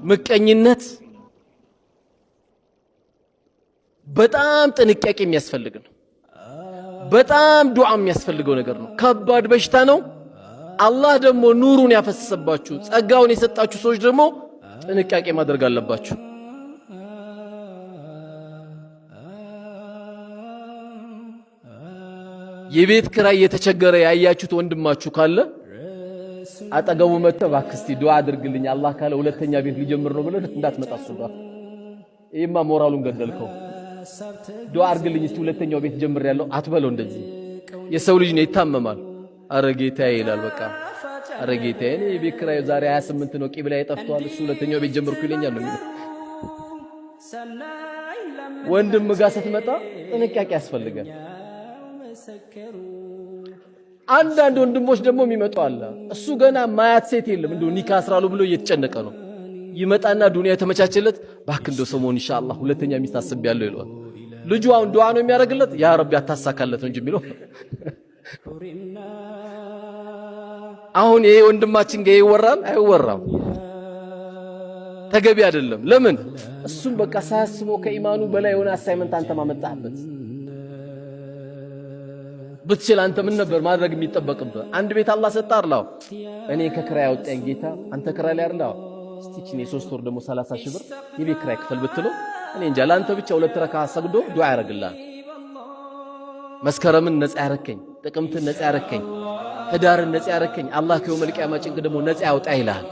ምቀኝነት በጣም ጥንቃቄ የሚያስፈልግ ነው። በጣም ዱዓ የሚያስፈልገው ነገር ነው። ከባድ በሽታ ነው። አላህ ደግሞ ኑሩን ያፈሰሰባችሁ ጸጋውን የሰጣችሁ ሰዎች ደግሞ ጥንቃቄ ማድረግ አለባችሁ። የቤት ክራይ የተቸገረ ያያችሁት ወንድማችሁ ካለ አጠገቡ መጥተህ እባክህ እስቲ ዱዓ አድርግልኝ አላህ ካለ ሁለተኛ ቤት ሊጀምር ነው ብለህ እንዳትመጣሱባ። ይሄማ ሞራሉን ገደልከው። ዱዓ አድርግልኝ እስቲ ሁለተኛው ቤት ጀምር ያለው አትበለው። እንደዚህ የሰው ልጅ ነው ይታመማል። አረ ጌታዬ ይላል። በቃ አረ ጌታዬ እኔ የቤት ክራይ ዛሬ 28 ነው ቂብላዬ ጠፍቷል እሱ ሁለተኛው ቤት ጀምርኩ ይለኛል ነው የሚለው። ወንድም ጋር ስትመጣ ጥንቃቄ ያስፈልጋል። አንዳንድ ወንድሞች ደግሞ የሚመጡ አለ እሱ ገና ማያት ሴት የለም እንደው ኒካ አስራሉ ብሎ እየተጨነቀ ነው። ይመጣና ዱንያ የተመቻቸለት ባክ እንደው ሰሞን ኢንሻአላህ ሁለተኛ ሚስት አስቤያለሁ ይለዋል። ልጁ አሁን ዱዓ ነው የሚያደርግለት ያ ረቢ አታሳካለት እንጂ የሚለው። አሁን ይሄ ወንድማችን ጋር ይወራል አይወራም? ተገቢ አይደለም። ለምን እሱም በቃ ሳያስበው ከኢማኑ በላይ የሆነ አሳይመንት አንተ ማመጣህበት። ብትችል አንተ ምን ነበር ማድረግ የሚጠበቅብህ? አንድ ቤት አላህ ሰጣርላው እኔ ከክራይ ያወጣኝ ጌታ አንተ ክራይ ላይ አይደል? እስቲ እቺ የ3 ወር ደግሞ 30 ሺህ ብር የቤት ክራይ ክፈል ብትለው እኔ እንጃ ለአንተ ብቻ 2 ረካ ሰግዶ ዱዓ ያደርግልሃል። መስከረምን ነፃ ያረከኝ፣ ጥቅምትን ነፃ ያረከኝ፣ ህዳርን ነፃ ያረከኝ አላህ ከየውመል ቂያማ ጭንቅ ደግሞ ነፃ ያውጣ ይልሃል።